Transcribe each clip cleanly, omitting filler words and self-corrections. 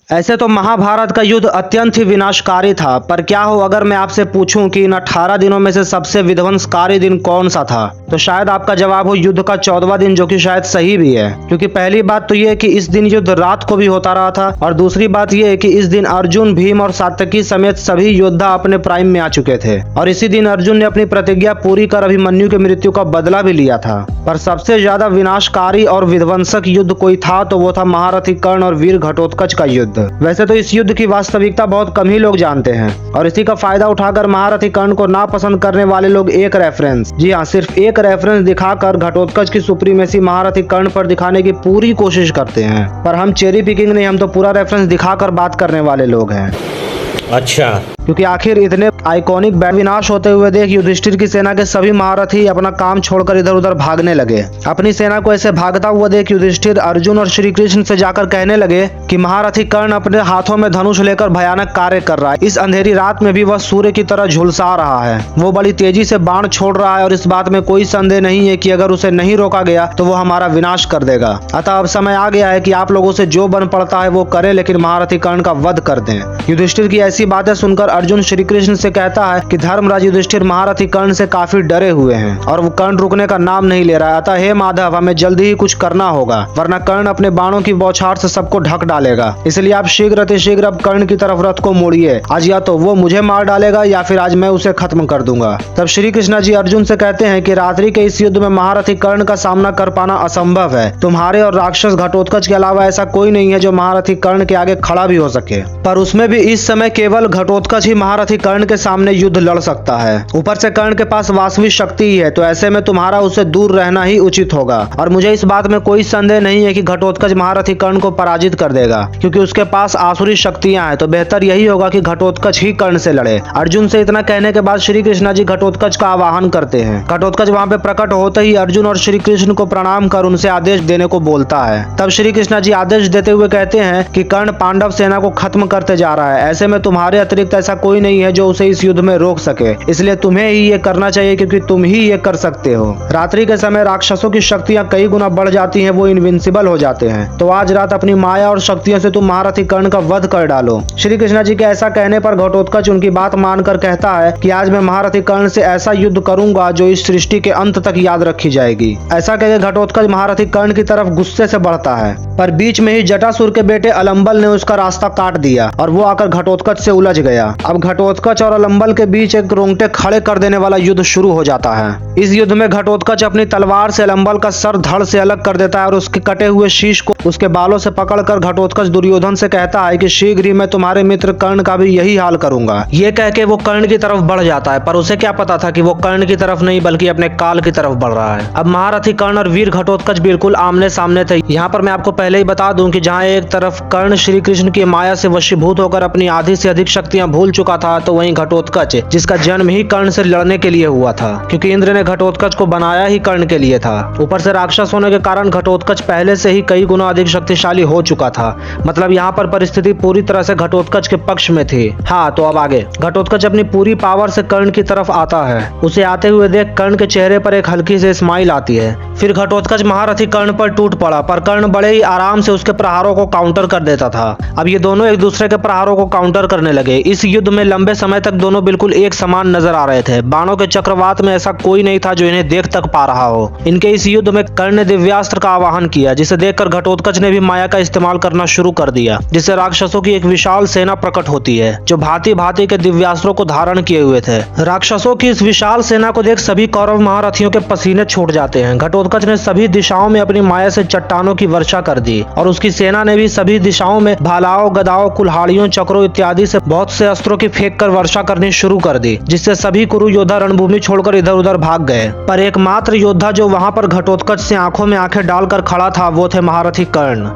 ऐसे तो महाभारत का युद्ध अत्यंत ही विनाशकारी था, पर क्या हो अगर मैं आपसे पूछूं कि इन 18 दिनों में से सबसे विध्वंसकारी दिन कौन सा था, तो शायद आपका जवाब हो युद्ध का 14वां दिन, जो कि शायद सही भी है। क्योंकि पहली बात तो ये है कि इस दिन युद्ध रात को भी होता रहा था, और दूसरी बात ये है कि इस दिन अर्जुन, भीम और सात्यकी समेत सभी योद्धा अपने प्राइम में आ चुके थे, और इसी दिन अर्जुन ने अपनी प्रतिज्ञा पूरी कर अभिमन्यु की मृत्यु का बदला भी लिया था। पर सबसे ज्यादा विनाशकारी और विध्वंसक युद्ध कोई था तो वो था महारथी कर्ण और वीर घटोत्कच का युद्ध। वैसे तो इस युद्ध की वास्तविकता बहुत कम ही लोग जानते हैं, और इसी का फायदा उठाकर महारथी कर्ण को नापसंद करने वाले लोग एक रेफरेंस, जी हाँ सिर्फ एक रेफरेंस दिखाकर घटोत्कच की सुप्रीमेसी महारथी कर्ण पर दिखाने की पूरी कोशिश करते हैं। पर हम चेरी पिकिंग नहीं, हम तो पूरा रेफरेंस दिखाकर बात करने वाले लोग हैं। अच्छा, क्योंकि आखिर इतने आइकॉनिक विनाश होते हुए देख युधिष्ठिर की सेना के सभी महारथी अपना काम छोड़कर इधर उधर भागने लगे। अपनी सेना को ऐसे भागता हुआ देख युधिष्ठिर अर्जुन और श्री कृष्ण से जाकर कहने लगे कि महारथी कर्ण अपने हाथों में धनुष लेकर भयानक कार्य कर रहा है। इस अंधेरी रात में भी वह सूर्य की तरह झुलसा रहा है। वो बड़ी तेजी से बाण छोड़ रहा है, और इस बात में कोई संदेह नहीं है कि अगर उसे नहीं रोका गया तो वो हमारा विनाश कर देगा। अतः अब समय आ गया है कि आप लोगों से जो बन पड़ता है वो करें, लेकिन महारथी कर्ण का वध कर दें। युधिष्ठिर की ऐसी बातें सुनकर अर्जुन श्री कृष्ण से कहता है कि धर्मराज युधिष्ठिर महारथी कर्ण से काफी डरे हुए हैं, और वो कर्ण रुकने का नाम नहीं ले रहा है। अतः हे माधव, हमें जल्दी ही कुछ करना होगा, वरना कर्ण अपने बाणों की बौछार से सबको ढक डालेगा। इसलिए आप शीघ्र अतिशीघ्र अब कर्ण की तरफ रथ को मोड़िए। आज या तो वो मुझे मार डालेगा या फिर आज मैं उसे खत्म कर दूंगा। तब श्री कृष्ण जी अर्जुन से कहते हैं कि रात्रि के इस युद्ध में महारथी कर्ण का सामना कर पाना असंभव है। तुम्हारे और राक्षस घटोत्कच के अलावा ऐसा कोई नहीं है जो महारथी कर्ण के आगे खड़ा भी हो सके। पर उसमें भी इस समय केवल घटोत्कच ही महारथी कर्ण के सामने युद्ध लड़ सकता है। ऊपर से कर्ण के पास वास्तविक शक्ति ही है, तो ऐसे में तुम्हारा उससे दूर रहना ही उचित होगा। और मुझे इस बात में कोई संदेह नहीं है कि घटोत्कच महारथी कर्ण को पराजित कर देगा, क्योंकि उसके पास आसुरी शक्तियां हैं। तो बेहतर यही होगा कि घटोत्कच ही कर्ण से लड़े। अर्जुन से इतना कहने के बाद श्री कृष्ण जी घटोत्कच का आवाहन करते हैं। घटोत्कच वहां पे प्रकट होते ही अर्जुन और श्री कृष्ण को प्रणाम कर उनसे आदेश देने को बोलता है। तब श्री कृष्ण जी आदेश देते हुए कहते हैं कि कर्ण पांडव सेना को खत्म करते जा रहा है। ऐसे में तुम्हारे अतिरिक्त ऐसा कोई नहीं है जो उसे इस युद्ध में रोक सके, इसलिए तुम्हें ही ये करना चाहिए, क्योंकि तुम ही ये कर सकते हो। रात्रि के समय राक्षसों की शक्तियां कई गुना बढ़ जाती हैं, वो इनविंसिबल हो जाते हैं। तो आज रात अपनी माया और शक्तियों से तुम महारथी कर्ण का वध कर डालो। श्री कृष्ण जी के ऐसा कहने पर घटोत्कच उनकी बात मानकर कहता है कि आज मैं महारथी कर्ण से ऐसा युद्ध करूंगा जो इस सृष्टि के अंत तक याद रखी जाएगी। ऐसा कहकर घटोत्कच महारथी कर्ण की तरफ गुस्से से बढ़ता है, पर बीच में ही जटासुर के बेटे अलंबल ने उसका रास्ता काट दिया, और वो आकर घटोत्कच से उलझ गया। अब घटोत्कच और अलंबल के बीच एक रोंगटे खड़े कर देने वाला युद्ध शुरू हो जाता है। इस युद्ध में घटोत्कच अपनी तलवार से अलंबल का सर धड़ से अलग कर देता है, और उसके कटे हुए शीश को उसके बालों से पकड़कर घटोत्कच दुर्योधन से कहता है कि शीघ्र ही मैं तुम्हारे मित्र कर्ण का भी यही हाल करूंगा। ये कह के वो कर्ण की तरफ बढ़ जाता है, पर उसे क्या पता था कि वो कर्ण की तरफ नहीं बल्कि अपने काल की तरफ बढ़ रहा है। अब महारथी कर्ण और वीर घटोत्कच बिल्कुल आमने सामने थे। यहाँ पर मैं आपको पहले ही बता दूं कि जहाँ एक तरफ कर्ण श्री कृष्ण की माया से वशीभूत होकर अपनी आधी से अधिक शक्तियां भूल चुका था, तो वहीं घटोत्कच जिसका जन्म ही कर्ण से लड़ने के लिए हुआ था, क्योंकि इंद्र ने घटोत्कच को बनाया ही कर्ण के लिए था। ऊपर से राक्षस होने के कारण घटोत्कच पहले से ही कई गुना अधिक शक्तिशाली हो चुका था। मतलब यहाँ पर परिस्थिति पूरी तरह से घटोत्कच के पक्ष में थी। हाँ, तो अब आगे घटोत्कच अपनी पूरी पावर से कर्ण की तरफ आता है। उसे आते हुए देख कर्ण के चेहरे पर एक हल्की से स्माइल आती है। फिर घटोत्कच महारथी कर्ण पर टूट पड़ा, पर कर्ण बड़े ही आराम से उसके प्रहारों को काउंटर कर देता था। अब ये दोनों एक दूसरे के प्रहारों को काउंटर करने लगे। इस युद्ध में लंबे समय तक दोनों बिल्कुल एक समान नजर आ रहे थे। बाणों के चक्रवात में ऐसा कोई नहीं था जो इन्हें देख तक पा रहा हो। इनके इस युद्ध में कर्ण ने दिव्यास्त्र का आवाहन किया, जिसे देखकर घटोत्कच ने भी माया का इस्तेमाल करना शुरू कर दिया, जिससे राक्षसों की एक विशाल सेना प्रकट होती है, जो भांति भांति के दिव्यास्त्रों को धारण किए हुए थे। राक्षसों की इस विशाल सेना को देख सभी कौरव महारथियों के पसीने छूट जाते हैं। घटोत्कच ने सभी दिशाओं में अपनी माया से चट्टानों की वर्षा कर दी, और उसकी सेना ने भी सभी दिशाओं में भालाओं, गदाओं, कुल्हाड़ियों, चक्रों इत्यादि से बहुत से अस्त्रों की फेंक कर वर्षा करनी शुरू कर दी, जिससे सभी कुरु योद्धा रणभूमि छोड़कर इधर उधर भाग गए। पर एकमात्र योद्धा जो वहां पर घटोत्कच से आंखों में आंखें डालकर खड़ा था, वो थे महारथी कर्ण।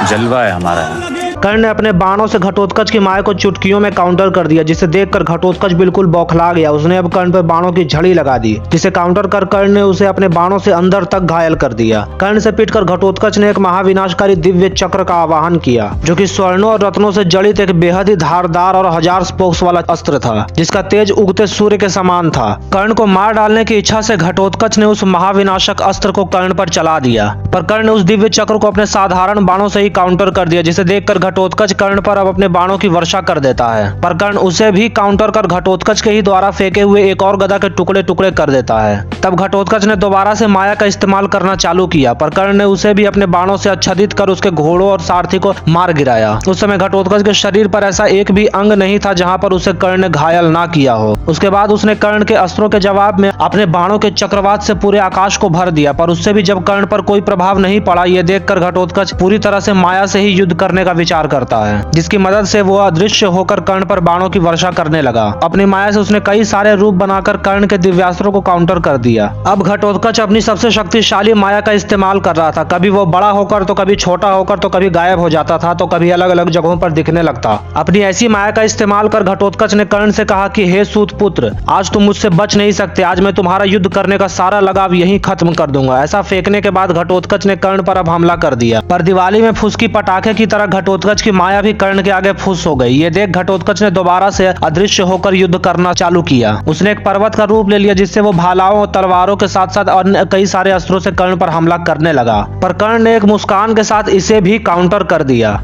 जलवा है हमारा। कर्ण ने अपने बाणों से घटोत्कच की माया को चुटकियों में काउंटर कर दिया, जिसे देखकर घटोत्कच बिल्कुल बौखला गया। उसने अब कर्ण पर बाणों की झड़ी लगा दी, जिसे काउंटर कर कर्ण ने उसे अपने बाणों से अंदर तक घायल कर दिया। कर्ण से पिटकर घटोत्कच ने एक महाविनाशकारी दिव्य चक्र का आवाहन किया, जो कि स्वर्णों और रत्नों से जड़ित एक बेहद ही धारदार और 1000 स्पोक्स वाला अस्त्र था, जिसका तेज उगते सूर्य के समान था। कर्ण को मार डालने की इच्छा से घटोत्कच ने उस महाविनाशक अस्त्र को कर्ण पर चला दिया, पर कर्ण ने उस दिव्य चक्र को अपने साधारण बाणों से ही काउंटर कर दिया, जिसे देखकर घटोत्कच कर्ण पर अब अपने बाणों की वर्षा कर देता है, पर कर्ण उसे भी काउंटर कर घटोत्कच के ही द्वारा फेंके हुए एक और गदा के टुकड़े टुकड़े कर देता है। तब घटोत्कच ने दोबारा से माया का इस्तेमाल करना चालू किया, पर कर्ण ने उसे भी अपने बाणों से आच्छादित कर उसके घोड़ों और सारथी को मार गिराया। उस समय घटोत्कच के शरीर पर ऐसा एक भी अंग नहीं था जहां पर उसे कर्ण ने घायल ना किया हो। उसके बाद उसने कर्ण के अस्त्रों के जवाब में अपने बाणों के चक्रवात से पूरे आकाश को भर दिया, पर उससे भी जब कर्ण पर कोई प्रभाव नहीं पड़ा, ये देखकर घटोत्कच पूरी तरह से माया से ही युद्ध करने का विचार करता है, जिसकी मदद से वो अदृश्य होकर कर्ण पर बाणों की वर्षा करने लगा। अपनी माया से उसने कई सारे रूप बनाकर कर्ण के दिव्यास्त्रों को काउंटर कर दिया। अब घटोत्कच अपनी सबसे शक्तिशाली माया का इस्तेमाल कर रहा था। कभी वो बड़ा होकर तो कभी छोटा होकर तो कभी गायब हो जाता था, तो कभी अलग अलग जगहों पर दिखने लगता। अपनी ऐसी माया का इस्तेमाल कर घटोत्कच ने कर्ण से कहा कि हे सूत पुत्र, आज तुम मुझसे बच नहीं सकते, आज मैं तुम्हारा युद्ध करने का सारा लगाव यहीं खत्म कर दूंगा। ऐसा फेंकने के बाद घटोत्कच ने कर्ण पर अब हमला कर दिया, पर दिवाली में फुसकी पटाखे की तरह घटोत्कच की माया भी कर्ण के आगे फुस हो गई। ये देख घटोत्कच ने दोबारा से अदृश्य होकर युद्ध करना चालू किया। उसने एक पर्वत का रूप ले लिया, जिससे वो भालाओं और तलवारों के साथ साथ अन्य कई सारे अस्त्रों से कर्ण पर हमला करने लगा, पर कर्ण ने एक मुस्कान के साथ इसे भी काउंटर कर दिया।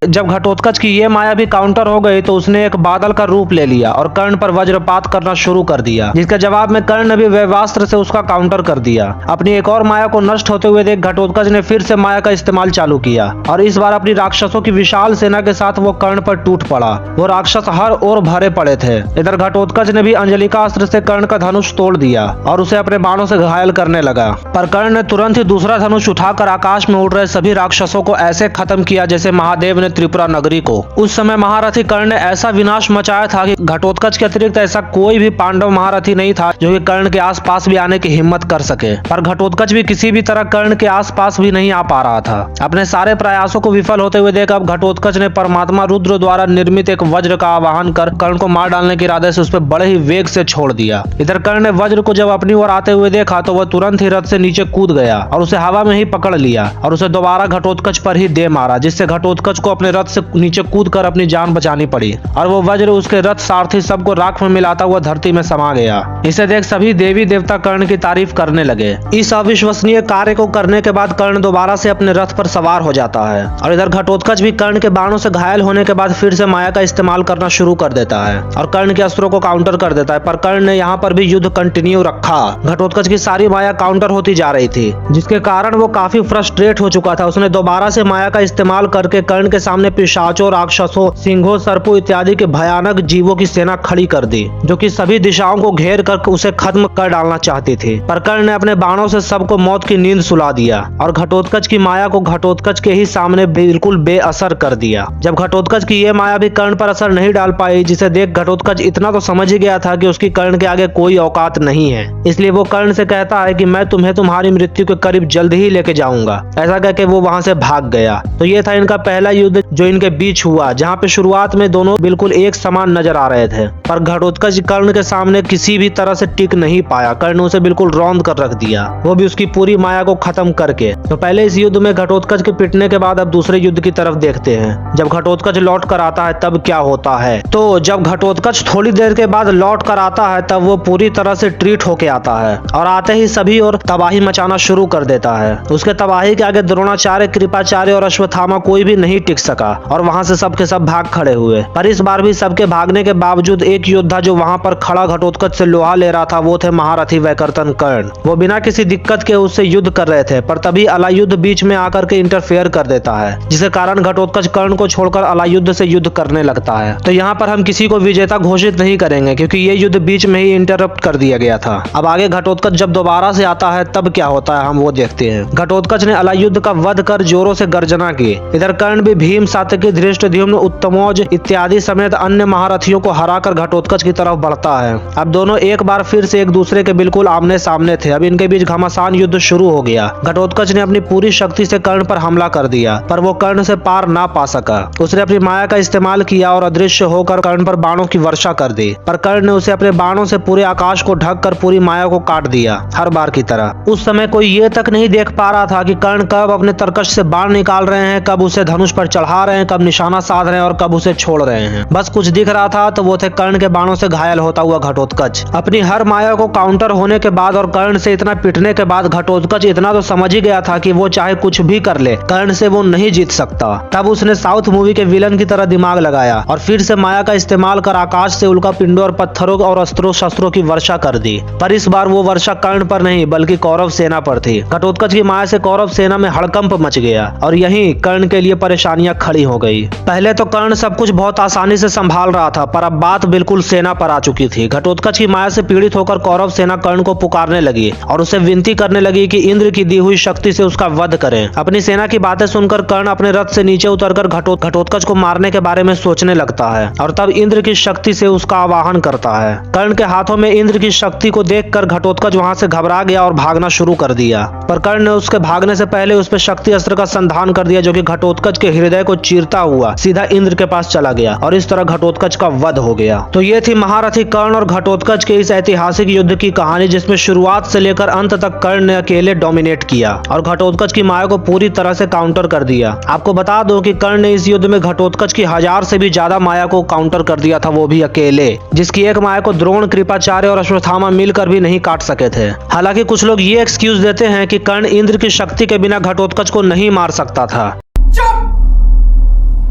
जब घटोत्कच की ये माया भी काउंटर हो गई तो उसने एक बादल का रूप ले लिया और कर्ण पर वज्रपात करना शुरू कर दिया, जिसके जवाब में कर्ण ने भी वैवास्त्र से उसका काउंटर कर दिया। अपनी एक और माया को नष्ट होते हुए देख घटोत्कच ने फिर से माया का इस्तेमाल चालू किया और इस बार अपनी राक्षसों की विशाल सेना के साथ वो कर्ण पर टूट पड़ा। वो राक्षस हर ओर भरे पड़े थे। इधर घटोत्कच ने भी अंजलिका अस्त्र से कर्ण का धनुष तोड़ दिया और उसे अपने बाणों से घायल करने लगा, पर कर्ण ने तुरंत ही दूसरा धनुष उठाकर आकाश में उड़ रहे सभी राक्षसों को ऐसे खत्म किया जैसे महादेव ने त्रिपुरा नगरी को। उस समय महारथी कर्ण ने ऐसा विनाश मचाया था कि घटोत्कच के अतिरिक्त ऐसा कोई भी पांडव महारथी नहीं था जो कि कर्ण के आसपास भी आने की हिम्मत कर सके, पर घटोत्कच भी किसी भी तरह कर्ण के आसपास भी नहीं आ पा रहा था। अपने सारे प्रयासों को विफल होते हुए देख अब घटोत्कच ने परमात्मा रुद्र द्वारा निर्मित एक वज्र का आवाहन कर कर्ण को मार डालने के इरादे से उस पर बड़े ही वेग से छोड़ दिया। इधर कर्ण ने वज्र को जब अपनी ओर आते हुए देखा तो वह तुरंत ही रथ से नीचे कूद गया और उसे हवा में ही पकड़ लिया और उसे दोबारा घटोत्कच पर ही दे मारा, जिससे घटोत्कच को अपने रथ से नीचे कूदकर अपनी जान बचानी पड़ी और वो वज्र उसके रथ सारथी सबको राख में मिलाता हुआ धरती में समा गया। इसे देख सभी देवी देवता कर्ण की तारीफ करने लगे। इस अविश्वसनीय कार्य को करने के बाद कर्ण दोबारा से अपने रथ पर सवार हो जाता है और इधर घटोत्कच भी कर्ण के बाणों से घायल होने के बाद फिर से माया का इस्तेमाल करना शुरू कर देता है और कर्ण के अस्त्रों को काउंटर कर देता है, पर कर्ण ने यहाँ पर भी युद्ध कंटिन्यू रखा। घटोत्कच की सारी माया काउंटर होती जा रही थी, जिसके कारण वो काफी फ्रस्ट्रेट हो चुका था। उसने दोबारा से माया का इस्तेमाल करके कर्ण के सामने पिशाचों, राक्षसों, सिंहों, सर्पों इत्यादि के भयानक जीवों की सेना खड़ी कर दी, जो कि सभी दिशाओं को घेर कर उसे खत्म कर डालना चाहती थी, पर कर्ण ने अपने बाणों से सबको मौत की नींद सुला दिया और घटोत्कच की माया को घटोत्कच के ही सामने बिल्कुल बेअसर कर दिया। जब घटोत्कच की ये माया भी कर्ण पर असर नहीं डाल पाई, जिसे देख घटोत्कच इतना तो समझ ही गया था कि उसकी कर्ण के आगे कोई औकात नहीं है, इसलिए वो कर्ण से कहता है कि मैं तुम्हें तुम्हारी मृत्यु के करीब जल्द ही लेके जाऊंगा। ऐसा कहकर वो वहां से भाग गया। तो ये था इनका पहला युद्ध जो इनके बीच हुआ, जहाँ पे शुरुआत में दोनों बिल्कुल एक समान नजर आ रहे थे, पर घटोत्कच कर्ण के सामने किसी भी तरह से टिक नहीं पाया। कर्ण उसे बिल्कुल रौंद कर रख दिया, वो भी उसकी पूरी माया को खत्म करके। तो पहले इस युद्ध में घटोत्कच के पिटने के बाद अब दूसरे युद्ध की तरफ देखते हैं। जब घटोत्कच लौट कर आता है तब क्या होता है। तो जब घटोत्कच थोड़ी देर के बाद लौट कर आता है तब वो पूरी तरह से ट्रीट होके आता है और आते ही सभी और तबाही मचाना शुरू कर देता है। उसके तबाही के आगे द्रोणाचार्य, कृपाचार्य और अश्वत्थामा कोई भी नहीं टिक सका और वहां से सबके सब भाग खड़े हुए। पर इस बार भी सबके भागने के बावजूद एक योद्धा जो वहां पर खड़ा घटोत्कच से लोहा ले रहा था वो थे महारथी वैकर्तन कर्ण। वो बिना किसी दिक्कत के उससे युद्ध कर रहे थे, पर तभी अलायुद्ध बीच में आकर के इंटरफेयर कर देता है, जिसके कारण घटोत्कच कर्ण को छोड़कर अलायुद्ध से युद्ध करने लगता है। तो यहाँ पर हम किसी को विजेता घोषित नहीं करेंगे क्योंकि ये युद्ध बीच में ही इंटरप्ट कर दिया गया था। अब आगे घटोत्कच जब दोबारा से आता है तब क्या होता है हम वो देखते हैं। घटोत्कच ने अलायुद्ध का वध कर जोरों से गर्जना की। इधर कर्ण भी भीम, सात्यकी, धृष्टद्युम्न, उत्तमौज इत्यादि समेत अन्य महारथियों को हराकर घटोत्कच की तरफ बढ़ता है। अब दोनों एक बार फिर से एक दूसरे के बिल्कुल आमने सामने थे। अब इनके बीच घमासान युद्ध शुरू हो गया। घटोत्कच ने अपनी पूरी शक्ति से कर्ण पर हमला कर दिया, पर वो कर्ण से पार ना पा सका। उसने अपनी माया का इस्तेमाल किया और अदृश्य होकर कर्ण पर बाणों की वर्षा कर दी, पर कर्ण ने उसे अपने बाणों से पूरे आकाश को ढक कर पूरी माया को काट दिया, हर बार की तरह। उस समय कोई ये तक नहीं देख पा रहा था कि कर्ण कब अपने तरकश से बाण निकाल रहे हैं, कब उसे धनुष पर चढ़ा रहे हैं, कब निशाना साध रहे हैं और कब उसे छोड़ रहे हैं। बस कुछ दिख रहा था तो वो थे कर्ण के बाणों से घायल होता हुआ घटोत्कच। अपनी हर माया को काउंटर होने के बाद और कर्ण से इतना पिटने के बाद घटोत्कच इतना तो समझ ही गया था कि वो चाहे कुछ भी कर ले, कर्ण से वो नहीं जीत सकता। तब उसने साउथ मूवी के विलन की तरह दिमाग लगाया और फिर से माया का इस्तेमाल कर आकाश से उल्का पिंडों और पत्थरों और अस्त्रों शस्त्रों की वर्षा कर दी। पर इस बार वो वर्षा कर्ण पर नहीं बल्कि कौरव सेना पर थी। घटोत्कच की माया से कौरव सेना में हड़कंप मच गया और यहीं कर्ण के लिए परेशानियां खड़ी हो गई। पहले तो कर्ण सब कुछ बहुत आसानी से संभाल रहा था, पर अब बात बिल्कुल सेना पर आ चुकी थी। घटोत्कच की माया से पीड़ित होकर कौरव सेना कर्ण को पुकारने लगी और उसे विनती करने लगी कि इंद्र की दी हुई शक्ति से उसका वध करें। अपनी सेना की बातें सुनकर कर्ण अपने रथ से नीचे उतरकर घटोत्कच को मारने के बारे में सोचने लगता है और तब इंद्र की शक्ति से उसका आवाहन करता है। कर्ण के हाथों में इंद्र की शक्ति को देखकर घटोत्कच वहां से घबरा गया और भागना शुरू कर दिया। पर कर्ण ने उसके भागने से पहले उस पर शक्ति अस्त्र का संधान कर दिया, जो कि घटोत्कच के हृदय को चीरता हुआ सीधा इंद्र के पास चला गया और इस तरह घटोत्कच का वध हो गया। तो ये थी महारथी कर्ण और घटोत्कच के इस ऐतिहासिक युद्ध की कहानी, जिसमें शुरुआत से लेकर अंत तक कर्ण ने अकेले डोमिनेट किया और घटोत्कच की माया को पूरी तरह से काउंटर कर दिया। आपको बता दो कि कर्ण ने इस युद्ध में घटोत्कच की 1000 से भी ज्यादा माया को काउंटर कर दिया था, वो भी अकेले, जिसकी एक माया को द्रोण, कृपाचार्य और अश्वत्थामा मिलकर भी नहीं काट सके थे। हालांकि कुछ लोग ये एक्सक्यूज देते हैं कि कर्ण इंद्र की शक्ति के बिना घटोत्कच को नहीं मार सकता था। चुप,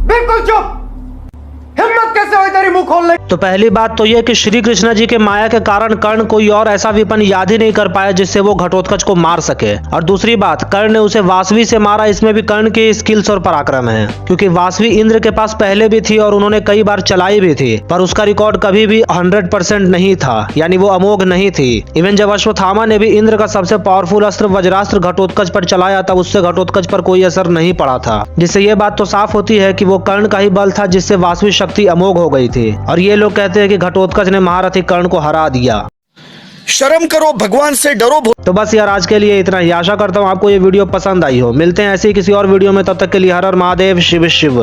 बिल्कुल चुप। हिम्मत कैसे हुई तेरी मुंह खोलने? तो पहली बात तो यह कि श्री कृष्ण जी के माया के कारण कर्ण कोई और ऐसा विपन याद ही नहीं कर पाया जिससे वो घटोत्कच को मार सके। और दूसरी बात, कर्ण ने उसे वासवी से मारा, इसमें भी कर्ण की स्किल्स और पराक्रम है, क्योंकि वासवी इंद्र के पास पहले भी थी और उन्होंने कई बार चलाई भी थी, पर उसका रिकॉर्ड कभी भी 100% नहीं था, यानी वो अमोघ नहीं थी। इवन जब अश्वत्थामा ने भी इंद्र का सबसे पावरफुल अस्त्र वज्रास्त्र घटोत्कच पर चलाया तब उससे घटोत्कच पर कोई असर नहीं पड़ा था, जिससे ये बात तो साफ होती है कि वो कर्ण का ही बल था जिससे वासवी शक्ति अमोघ हो गई थी। और ये लोग कहते हैं कि घटोत्कच ने महारथी कर्ण को हरा दिया। शर्म करो, भगवान से डरो। तो बस यार आज के लिए इतना ही। आशा करता हूँ आपको ये वीडियो पसंद आई हो। मिलते हैं ऐसे ही किसी और वीडियो में, तब तक के लिए हर हर महादेव, शिव शिव।